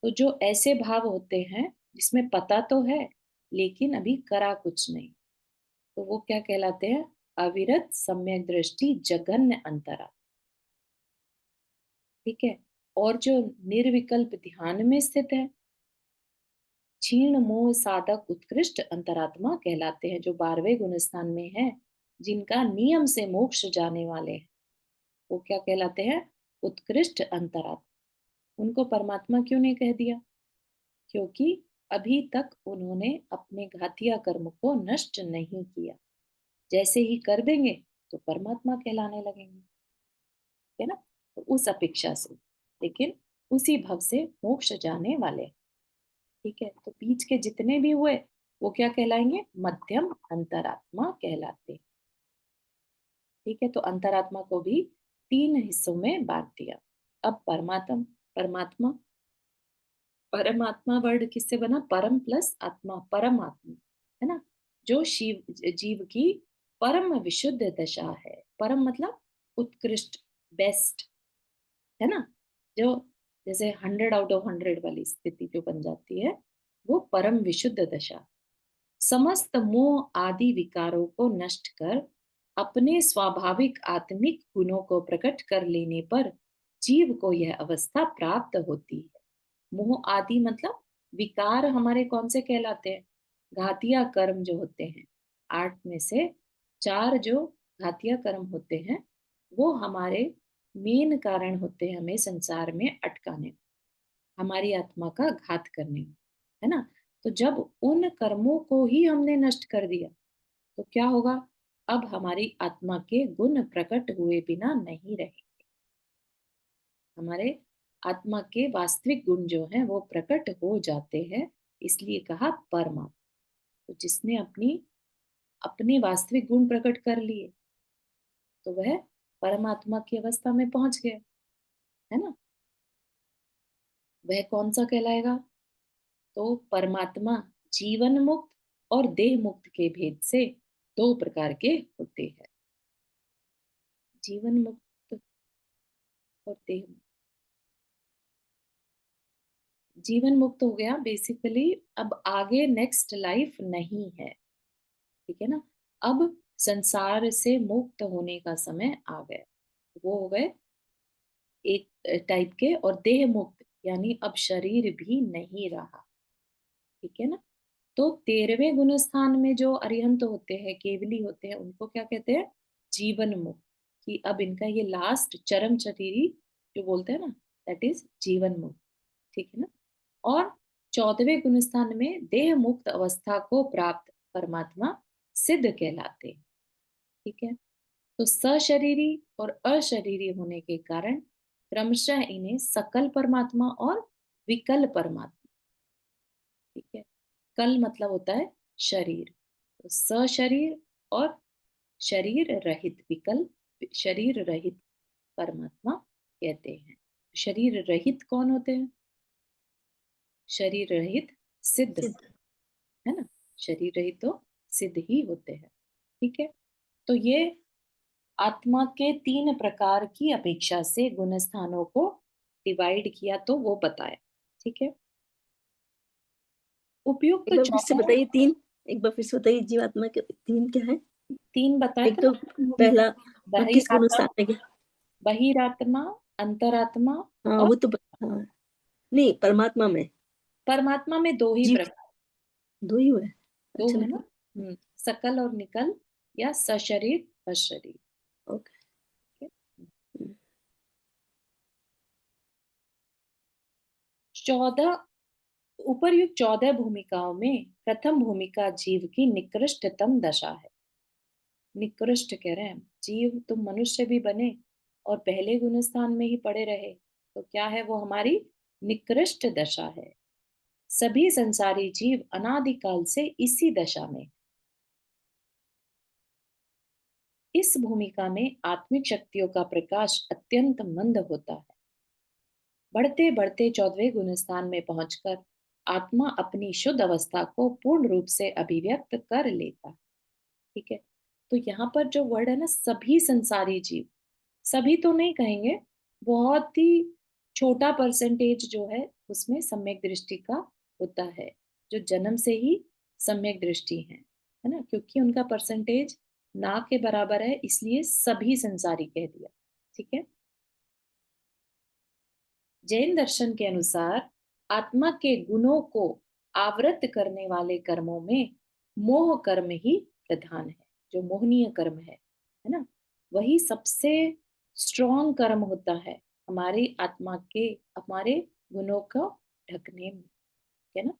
Speaker 1: तो जो ऐसे भाव होते हैं जिसमें पता तो है, लेकिन अभी करा कुछ नहीं, तो वो क्या कहलाते हैं? अविरत सम्यक दृष्टि जघन्य अंतरा। ठीक है? और जो निर्विकल्प ध्यान में स्थित है। क्षीण मोह साधक उत्कृष्ट अंतरात्मा कहलाते हैं, जो 12वें गुणस्थान में है, जिनका नियम से मोक्ष जाने वाले हैं, वो क्या कहलाते हैं? उत्कृष्ट अंतरात्मा। उनको परमात्मा क्यों नहीं कह दिया? क्योंकि अभी तक उन्होंने अपने घातिया कर्म को नष्ट नहीं किया। जैसे ही कर देंगे तो परमात्मा कहलाने लगेंगे, है ना? तो उस अपेक्षा से, लेकिन उसी भव से मोक्ष जाने वाले। ठीक है, तो बीच के जितने भी हुए वो क्या कहलाएंगे? मध्यम अंतरात्मा कहलाते हैं। ठीक है, तो अंतरात्मा को भी 3 हिस्सों में बांट दिया। अब परमात्मा, परमात्मा परमात्मा वर्ड किससे बना? परम प्लस आत्मा, परमात्मा, है ना? जो शिव जीव की परम विशुद्ध दशा है। परम मतलब उत्कृष्ट, बेस्ट, है ना? जो जैसे 100 आउट ऑफ 100 वाली स्थिति जो बन जाती है, वो परम विशुद्ध दशा। समस्त मोह आदि विकारों को नष्ट कर अपने स्वाभाविक आत्मिक गुणों को प्रकट कर लेने पर जीव को यह अवस्था प्राप्त होती है। मोह आदि मतलब विकार हमारे कौन से कहलाते हैं? घातिया कर्म जो होते हैं, 8 में से 4 जो घातिया कर्म होते हैं, वो हमारे मेन कारण होते हैं हमें संसार में अटकाने, हमारी आत्मा का घात करने में, है ना? तो जब उन कर्मों को ही हमने नष्ट कर दिया तो क्या होगा? अब हमारी आत्मा के गुण प्रकट हुए बिना नहीं रहे। हमारे आत्मा के वास्तविक गुण जो हैं वो प्रकट हो जाते हैं, इसलिए कहा परमात्मा। तो जिसने अपने वास्तविक गुण प्रकट कर लिए तो वह परमात्मा की अवस्था में पहुंच गया, है ना? वह कौन सा कहलाएगा? तो परमात्मा जीवन मुक्त और देह मुक्त के भेद से 2 प्रकार के होते हैं। जीवन मुक्त और देह मुक्त। जीवन मुक्त हो गया बेसिकली, अब आगे नेक्स्ट लाइफ नहीं है, ठीक है ना? अब संसार से मुक्त होने का समय आ गया। वो हो गए एक टाइप के, और देह मुक्त यानी अब शरीर भी नहीं रहा, ठीक है ना? तो 13वें गुण स्थान में जो अरिहंत होते हैं, केवली होते हैं, उनको क्या कहते हैं? जीवन मुक्त। कि अब इनका ये लास्ट चरम शरीरी जो बोलते हैं ना, दैट इज जीवन मुक्त, ठीक है ना? और 14वें गुण स्थान में देह मुक्त अवस्था को प्राप्त परमात्मा सिद्ध कहलाते हैं, ठीक है? तो सशरीरी और अशरीरी होने के कारण क्रमशः इन्हें सकल परमात्मा और विकल परमात्मा, ठीक है? कल मतलब होता है शरीर, तो सशरीर और शरीर रहित विकल, शरीर रहित परमात्मा कहते हैं। शरीर रहित कौन होते हैं? शरीर रहित सिद्ध,
Speaker 2: सिद्ध।
Speaker 1: है ना? शरीर रहित तो सिद्ध ही होते हैं, ठीक है? तो ये आत्मा के 3 प्रकार की अपेक्षा से गुण स्थानों को डिवाइड किया तो वो बताया, ठीक है? उपयुक्त
Speaker 2: एक बार फिर से
Speaker 1: 14
Speaker 2: बताइए 3, एक बार फिर से बताइए जीवात्मा के 3 क्या है?
Speaker 1: 3 बताए
Speaker 2: एक
Speaker 1: थे
Speaker 2: तो
Speaker 1: ना,
Speaker 2: पहला किस गुण
Speaker 1: बहिरात्मा,
Speaker 2: स्थान में गया?
Speaker 1: बहिरात्मा, अंतरात्मा
Speaker 2: हाँ
Speaker 1: और
Speaker 2: वो तो हाँ, नहीं परमात्मा में
Speaker 1: परमात्मा में 2 ही
Speaker 2: जीव
Speaker 1: प्रकार,
Speaker 2: 2 ही हुए।
Speaker 1: 2
Speaker 2: अच्छा
Speaker 1: है ना? सकल और निकल, या सशरीर अशरीर,
Speaker 2: ओके।
Speaker 1: ठीक है? 14 उपर्युक्त 14 भूमिकाओं में प्रथम भूमिका जीव की निकृष्टतम दशा है। निकृष्ट कह रहे हैं, जीव तुम मनुष्य भी बने और पहले गुण स्थान में ही पड़े रहे, तो क्या है? वो हमारी निकृष्ट दशा है। सभी संसारी जीव अनादिकाल से इसी दशा में। इस भूमिका में आत्मिक शक्तियों का प्रकाश अत्यंत मंद होता है। बढ़ते बढ़ते 14वें गुण स्थान में पहुंचकर आत्मा अपनी शुद्ध अवस्था को पूर्ण रूप से अभिव्यक्त कर लेता है, ठीक है? तो यहाँ पर जो वर्ड है ना, सभी संसारी जीव, सभी तो नहीं कहेंगे, बहुत ही छोटा परसेंटेज जो है उसमें सम्यक दृष्टि का होता है, जो जन्म से ही सम्यक दृष्टि है ना? क्योंकि उनका परसेंटेज ना के बराबर है, इसलिए सभी संसारी कह दिया, ठीक है? जैन दर्शन के अनुसार आत्मा के गुणों को आवृत करने वाले कर्मों में मोह कर्म ही प्रधान है। जो मोहनीय कर्म है ना, वही सबसे स्ट्रॉन्ग कर्म होता है हमारी आत्मा के, हमारे गुणों को ढकने में, है ना।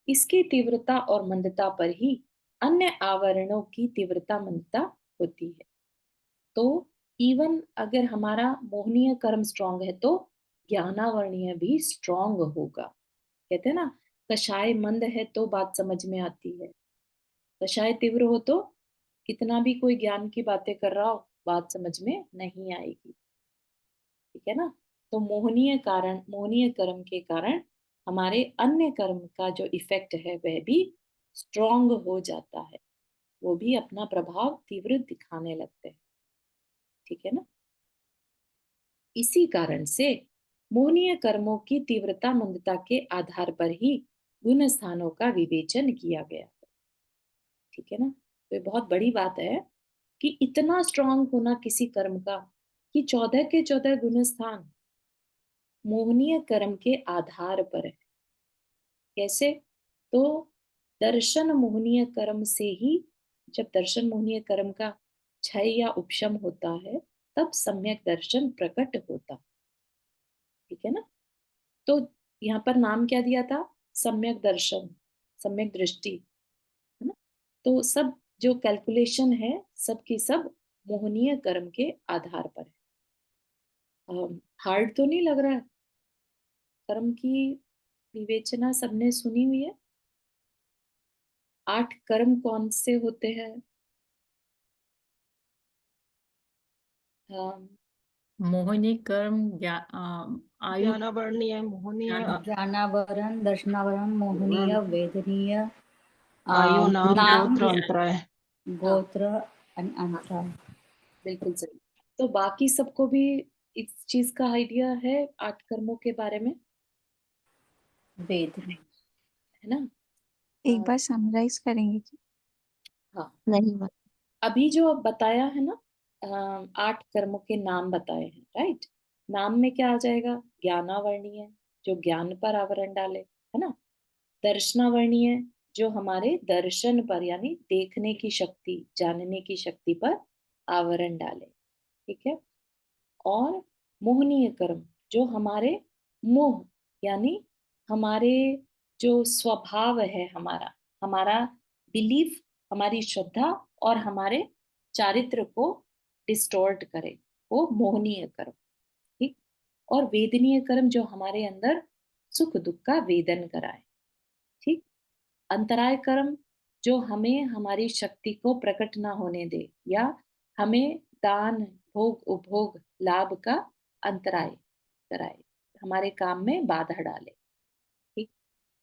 Speaker 1: इसकी तीव्रता और मंदता पर ही अन्य आवरणों की तीव्रता मंदता होती है। तो इवन अगर हमारा मोहनीय कर्म स्ट्रांग है तो ज्ञानावर्णीय भी स्ट्रांग होगा। कहते हैं ना, कषाय मंद है तो बात समझ में आती है, कषाय तीव्र हो तो कितना भी कोई ज्ञान की बातें कर रहा हो बात समझ में नहीं आएगी। ठीक है ना। तो मोहनीय कर्म के कारण हमारे अन्य कर्म का जो इफेक्ट है वह भी स्ट्रांग हो जाता है, वो भी अपना प्रभाव तीव्र दिखाने लगते हैं। ठीक है ना। इसी कारण से मोहनीय कर्मों की तीव्रता मंदता के आधार पर ही गुण स्थानों का विवेचन किया गया है। ठीक है ना। तो ये बहुत बड़ी बात है कि इतना स्ट्रांग होना किसी कर्म का कि 14 के 14 गुण स्थान मोहनीय कर्म के आधार पर है। कैसे? तो दर्शन मोहनीय कर्म से ही, जब दर्शन मोहनीय कर्म का क्षय या उपशम होता है तब सम्यक दर्शन प्रकट होता। ठीक है ना। तो यहाँ पर नाम क्या दिया था? सम्यक दर्शन, सम्यक दृष्टि, है ना। तो सब जो कैलकुलेशन है सब की सब मोहनीय कर्म के आधार पर है। हार्ड तो नहीं लग रहा है? कर्म की विवेचना सबने सुनी हुई है। 8 कर्म कौन से होते हैं? अम,
Speaker 5: मोहिनी कर्म आयु
Speaker 6: ज्ञानावर्णीय, मोहनीय,
Speaker 5: ज्ञान
Speaker 7: ज्ञानावरण, दर्शनावरण, मोहनीय, वेदनीय,
Speaker 6: आयु, नाम,
Speaker 7: नाम,
Speaker 6: गोत्र, अंतराय।
Speaker 1: हाँ
Speaker 7: गोत्र,
Speaker 1: हाँ,
Speaker 7: अंतराल।
Speaker 1: बिल्कुल सही। तो बाकी सबको भी इस चीज का आइडिया है 8 कर्मों के बारे में,
Speaker 7: वेद
Speaker 1: है ना।
Speaker 3: एक बार समराइज करेंगे क्या?
Speaker 1: हाँ,
Speaker 2: नहीं
Speaker 1: अभी जो अब बताया है ना, 8 कर्मों के नाम बताए हैं, राइट। नाम में क्या आ जाएगा? ज्ञानावर्णीय, जो ज्ञान पर आवरण डाले, है ना। दर्शनावर्णीय, जो हमारे दर्शन पर यानी देखने की शक्ति, जानने की शक्ति पर आवरण डाले। ठीक है। और मोहनीय कर्म, जो हमारे मोह यानी हमारे जो स्वभाव है, हमारा हमारा बिलीफ, हमारी श्रद्धा और हमारे चारित्र को डिस्टॉर्ट करे, वो मोहनीय कर्म। ठीक। और वेदनीय कर्म, जो हमारे अंदर सुख दुख का वेदन कराए। ठीक। अंतराय कर्म, जो हमें हमारी शक्ति को प्रकट ना होने दे या हमें दान भोग उपभोग लाभ का अंतराय कराए, हमारे काम में बाधा डाले। ठीक।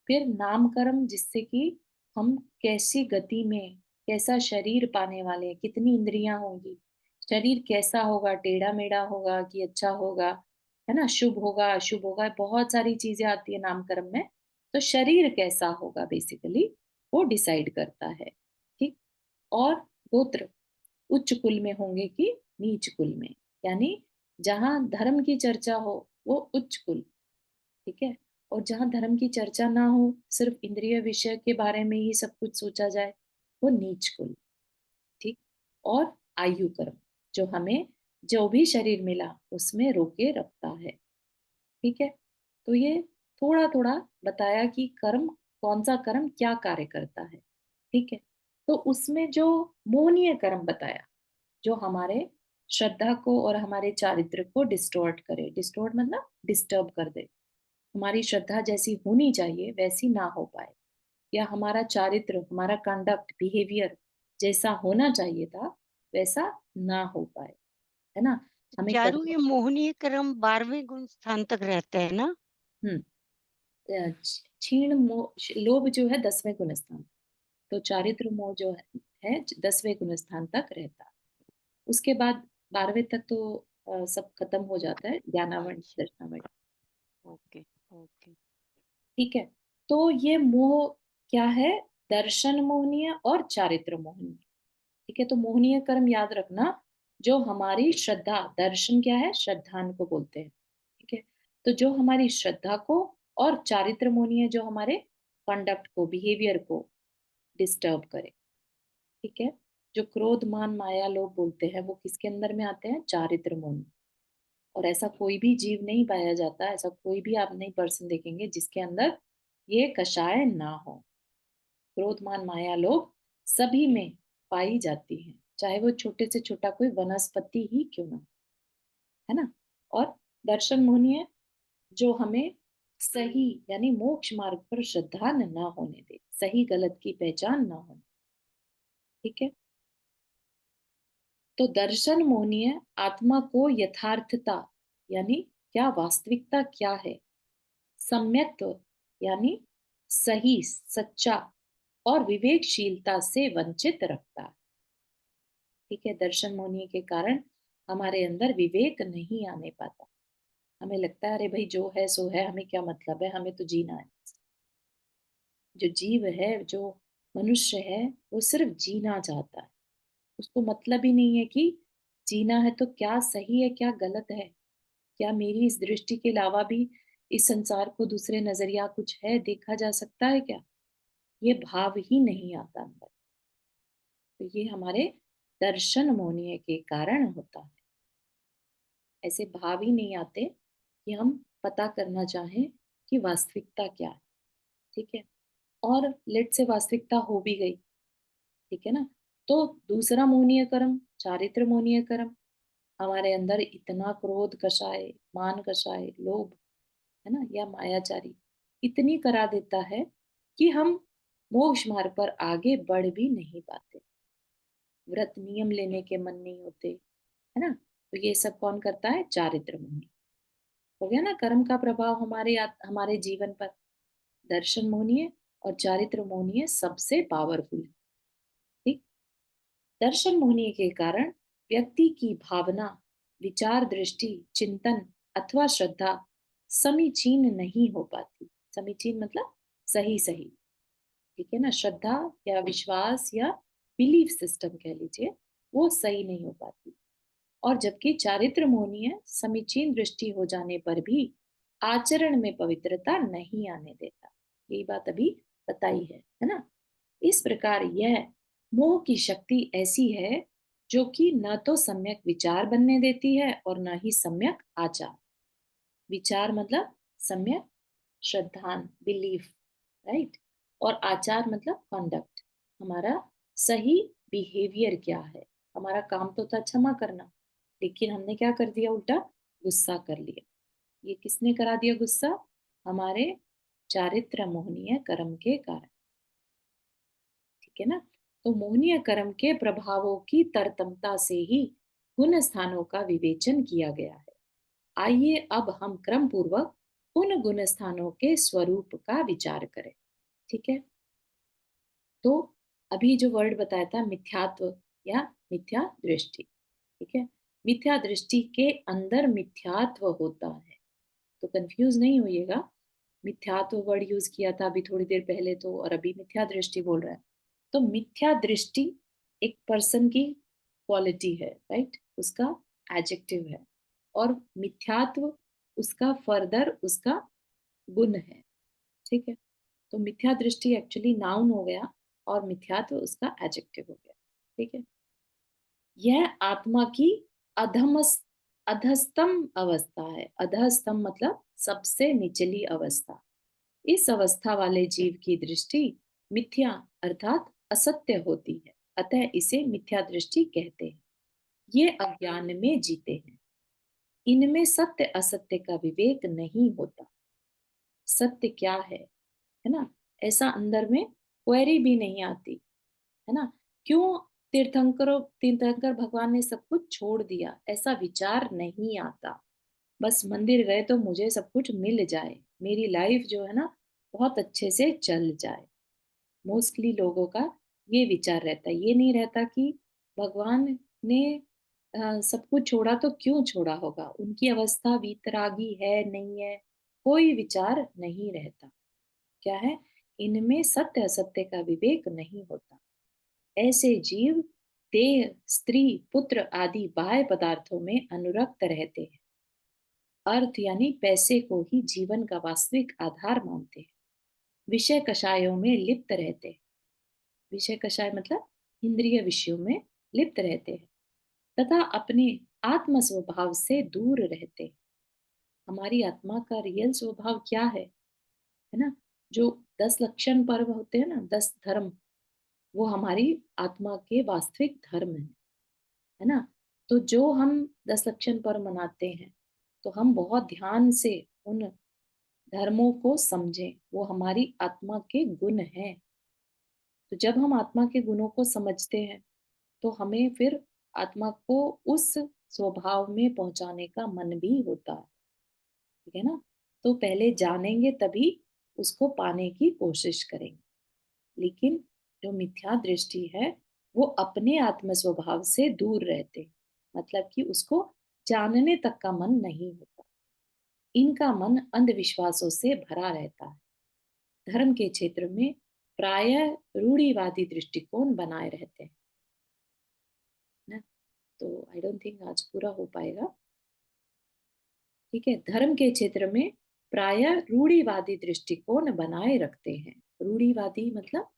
Speaker 1: फिर नाम कर्म, जिससे कि हम कैसी गति में, कैसा शरीर पाने वाले हैं, कितनी इंद्रियां होंगी, शरीर कैसा होगा, टेढ़ा मेढ़ा होगा कि अच्छा होगा, है ना, शुभ होगा अशुभ होगा, बहुत सारी चीजें आती है नाम कर्म में। तो शरीर कैसा होगा बेसिकली वो डिसाइड करता है। ठीक। और गोत्र, उच्च कुल में होंगे कि नीच कुल में, यानी जहां धर्म की चर्चा हो वो उच्च कुल। ठीक है। और जहां धर्म की चर्चा ना हो, सिर्फ इंद्रिय विषय के बारे में ही सब कुछ सोचा जाए, वो नीच कुल। ठीक। और आयु कर्म, जो हमें जो भी शरीर मिला उसमें रोके रखता है। ठीक है। तो ये थोड़ा थोड़ा बताया कि कर्म, कौन सा कर्म क्या कार्य करता है। ठीक है। तो उसमें जो मोहनीय कर्म बताया, जो हमारे श्रद्धा को और हमारे चारित्र को डिस्टॉर्ट करे, डिस्टॉर्ट मतलब डिस्टर्ब कर दे, हमारी श्रद्धा जैसी होनी चाहिए वैसी ना हो पाए, या हमारा चारित्र, हमारा कंडक्ट बिहेवियर जैसा होना चाहिए था वैसा ना हो पाए, है ना। हमें
Speaker 4: चारू,
Speaker 1: कर्म,
Speaker 4: ये मोहनीय कर्म 12वें गुण स्थान तक रहते हैं ना?
Speaker 1: हम्म क्षीण मोह लोभ जो है 10वें गुण स्थान, तो चारित्र मोह जो है 10वें गुण स्थान तक रहता है। उसके बाद 12वें तक तो सब खत्म हो जाता है, ज्ञानावरण
Speaker 4: अच्छा,
Speaker 1: दर्शनावरण।
Speaker 4: Okay okay.
Speaker 1: ठीक है। तो ये मोह क्या है? दर्शन मोहनीय और चारित्र मोहनीय। ठीक है। तो मोहनीय कर्म याद रखना, जो हमारी श्रद्धा, दर्शन क्या है? श्रद्धान को बोलते हैं। ठीक है। तो जो हमारी श्रद्धा को और चारित्र मोहनीय जो हमारे कंडक्ट को, बिहेवियर को डिस्टर्ब करे। ठीक है। जो क्रोध मान माया लोग बोलते हैं वो किसके अंदर में आते हैं? चारित्र मोहनी। और ऐसा कोई भी जीव नहीं पाया जाता, ऐसा कोई भी आप नहीं पर्सन देखेंगे जिसके अंदर ये कषाय ना हो। क्रोध मान माया लोग सभी में पाई जाती है, चाहे वो छोटे से छोटा कोई वनस्पति ही क्यों ना हो, है ना। और दर्शन मोहनीय जो हमें सही यानी मोक्ष मार्ग पर श्रद्धा न होने दे, सही गलत की पहचान ना होने। ठीक है। तो दर्शन मोहनीय आत्मा को यथार्थता यानी क्या, वास्तविकता क्या है, सम्यक्त्व यानी सही, सच्चा और विवेकशीलता से वंचित रखता है। ठीक है। दर्शन मोहनीय के कारण हमारे अंदर विवेक नहीं आने पाता। हमें लगता है अरे भाई जो है सो है, हमें क्या मतलब है, हमें तो जीना है। जो जीव है, जो मनुष्य है, वो सिर्फ जीना चाहता है। उसको मतलब ही नहीं है कि जीना है तो क्या सही है क्या गलत है, क्या मेरी इस दृष्टि के अलावा भी इस संसार को दूसरे नजरिया कुछ है, देखा जा सकता है क्या, ये भाव ही नहीं आता अंदर। तो ये हमारे दर्शन मोहनीय के कारण होता है। ऐसे भाव ही नहीं आते कि हम पता करना चाहें कि वास्तविकता क्या है। ठीक है। और लेट से वास्तविकता हो भी गई, ठीक है ना, तो दूसरा मोहनीय कर्म, चारित्र मोहनीय कर्म, हमारे अंदर इतना क्रोध कषाय, मान कषाय, लोभ, है ना, या मायाचारी इतनी करा देता है कि हम मोक्ष मार्ग पर आगे बढ़ भी नहीं पाते। व्रत नियम लेने के मन नहीं होते, है ना। तो ये सब कौन करता है? चारित्र मोहनी। हो गया ना कर्म का प्रभाव हमारे जीवन पर। दर्शन मोहनीय और चारित्र मोहनीय सबसे पावरफुल है। ठीक। दर्शन मोहनीय के कारण व्यक्ति की भावना, विचार, दृष्टि, चिंतन अथवा श्रद्धा समीचीन नहीं हो पाती। समीचीन मतलब सही सही। ठीक है ना। श्रद्धा या विश्वास या बिलीफ सिस्टम कह लीजिए, वो सही नहीं हो पाती। और जबकि चारित्र मोहनीय समीचीन दृष्टि हो जाने पर भी आचरण में पवित्रता नहीं आने देता। यही बात अभी बताई है ना। इस प्रकार यह मोह की शक्ति ऐसी है जो कि न तो सम्यक विचार बनने देती है और न ही सम्यक आचार। विचार मतलब सम्यक श्रद्धान, बिलीफ, राइट। और आचार मतलब कंडक्ट, हमारा सही बिहेवियर क्या है। हमारा काम तो था क्षमा करना, लेकिन हमने क्या कर दिया? उल्टा गुस्सा कर लिया। ये किसने करा दिया गुस्सा? हमारे चारित्र मोहनीय कर्म के कारण। ठीक है ना। तो मोहनीय कर्म के प्रभावों की तरतमता से ही गुण स्थानों का विवेचन किया गया है। आइए अब हम क्रम पूर्वक उन गुण स्थानों के स्वरूप का विचार करें। ठीक है। तो अभी जो वर्ड बताया था मिथ्यात्व या मिथ्या दृष्टि, ठीक है। मिथ्या दृष्टि के अंदर मिथ्यात्व होता है, तो कंफ्यूज नहीं होइएगा। मिथ्यात्व वर्ड यूज किया था अभी थोड़ी देर पहले तो, और अभी मिथ्या दृष्टि बोल रहा है। तो मिथ्या दृष्टि एक पर्सन की क्वालिटी है, राइट, उसका एडजेक्टिव है। और मिथ्यात्व उसका फर्दर उसका गुण है। ठीक है। तो मिथ्या दृष्टि एक्चुअली नाउन हो गया और मिथ्यात्व उसका एडजेक्टिव हो गया। ठीक है। यह आत्मा की अधम अधस्तम अवस्था है। अधस्तम मतलब सबसे निचली अवस्था। इस अवस्था वाले जीव की दृष्टि मिथ्या अर्थात असत्य होती है, अतः इसे मिथ्या दृष्टि कहते हैं। ये अज्ञान में जीते हैं। इनमें सत्य असत्य का विवेक नहीं होता। सत्य क्या है ना, ऐसा अंदर में क्वेरी भी नहीं आती, है ना। क्यों तीर्थंकर भगवान ने सब कुछ छोड़ दिया, ऐसा विचार नहीं आता। बस मंदिर गए तो मुझे सब कुछ मिल जाए, मेरी लाइफ जो है ना बहुत अच्छे से चल जाए। मोस्टली लोगों का ये विचार रहता है। ये नहीं रहता कि भगवान ने सब कुछ छोड़ा तो क्यों छोड़ा होगा, उनकी अवस्था वीतरागी है नहीं है, कोई विचार नहीं रहता। क्या है? इनमें सत्य असत्य का विवेक नहीं होता। ऐसे जीव देह, स्त्री, पुत्र आदि बाह्य पदार्थों में अनुरक्त रहते हैं। अर्थ यानी पैसे को ही जीवन का वास्तविक आधार मानते हैं, विषय कषायों में लिप्त रहते हैं, विषय कषाय मतलब इंद्रिय विषयों में लिप्त रहते हैं तथा अपने आत्म स्वभाव से दूर रहते हैं। हमारी आत्मा का रियल स्वभाव क्या है ना? जो 10 लक्षण पर्व होते हैं ना, 10 धर्म, वो हमारी आत्मा के वास्तविक धर्म है ना? तो जो हम 10 लक्षण पर्व मनाते हैं, तो हम बहुत ध्यान से उन धर्मों को समझें, वो हमारी आत्मा के गुण हैं। तो जब हम आत्मा के गुणों को समझते हैं, तो हमें फिर आत्मा को उस स्वभाव में पहुंचाने का मन भी होता है, ठीक है ना? तो पहले जानेंगे तभी उसको पाने की कोशिश करेंगे। लेकिन जो मिथ्या दृष्टि है, वो अपने आत्म स्वभाव से दूर रहते, मतलब कि उसको जानने तक का मन नहीं होता। इनका मन अंधविश्वासों से भरा रहता है। धर्म के क्षेत्र में प्रायः रूढ़िवादी दृष्टिकोण बनाए रहते हैं ना। तो आई डोंट थिंक आज पूरा हो पाएगा, ठीक है। धर्म के क्षेत्र में प्रायः रूढ़िवादी दृष्टिकोण बनाए रखते हैं। रूढ़िवादी मतलब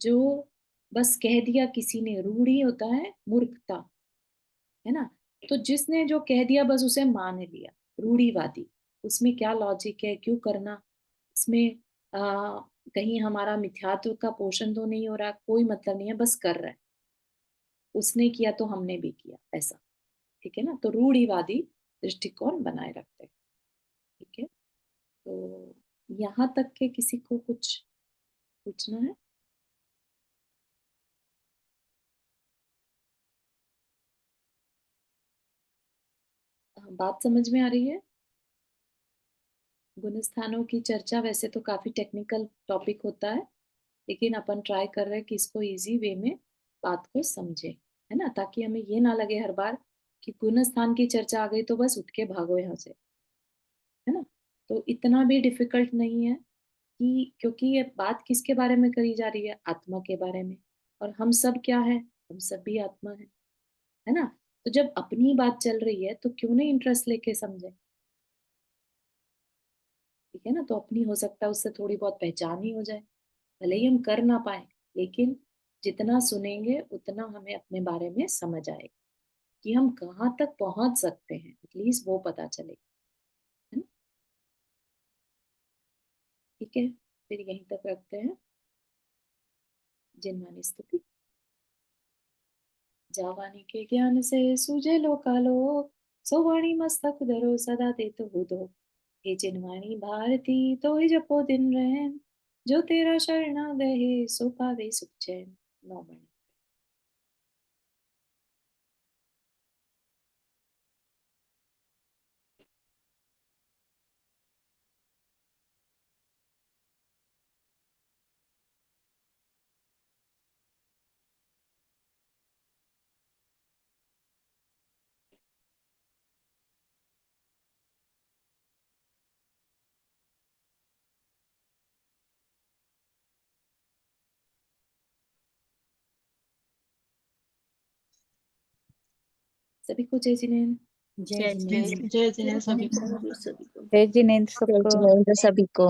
Speaker 1: जो बस कह दिया किसी ने, रूढ़ी होता है मूर्खता, है ना? तो जिसने जो कह दिया बस उसे मान लिया, रूढ़िवादी। उसमें क्या लॉजिक है, क्यों करना, इसमें कहीं हमारा मिथ्यात्व का पोषण तो नहीं हो रहा, कोई मतलब नहीं है, बस कर रहे हैं, उसने किया तो हमने भी किया, ऐसा, ठीक है ना? तो रूढ़िवादी दृष्टिकोण बनाए रखते हैं, ठीक है। तो यहाँ तक के किसी को कुछ पूछना है? बात समझ में आ रही है? गुण स्थानों की चर्चा वैसे तो काफी टेक्निकल टॉपिक होता है, लेकिन अपन ट्राई कर रहे हैं कि इसको इजी वे में बात को समझे, है ना? ताकि हमें ये ना लगे हर बार कि गुण स्थान की चर्चा आ गई तो बस उठ के भागो यहाँ से, है ना? तो इतना भी डिफिकल्ट नहीं है कि, क्योंकि ये बात किसके बारे में करी जा रही है? आत्मा के बारे में। और हम सब क्या है? हम सब भी आत्मा है ना? तो जब अपनी बात चल रही है तो क्यों नहीं इंटरेस्ट लेके समझे, ठीक है ना? तो अपनी हो सकता है उससे थोड़ी बहुत पहचान ही हो जाए, भले ही हम कर ना पाए, लेकिन जितना सुनेंगे उतना हमें अपने बारे में समझ आएगा कि हम कहाँ तक पहुंच सकते हैं, एटलीस्ट वो पता चलेगा, है ना? ठीक है, फिर यहीं तक रखते हैं। जिनवानी स्तुति। जावानी के ज्ञान से सूझे लोकालोक, सो वाणी मस्तक धरो सदा देत हो दो। हे जिनवाणी भारती तो ही जपो दिन रहन, जो तेरा शरणा गए सो पावे सुख चैन। नॉर्मल। सभी को जय जिनेन्द्र।
Speaker 7: जय जिनेन्द्र।
Speaker 6: जय जिनेन्द्र सभी को।
Speaker 2: सभी को।
Speaker 3: जय जिनेन्द्र सबको।
Speaker 8: सभी को।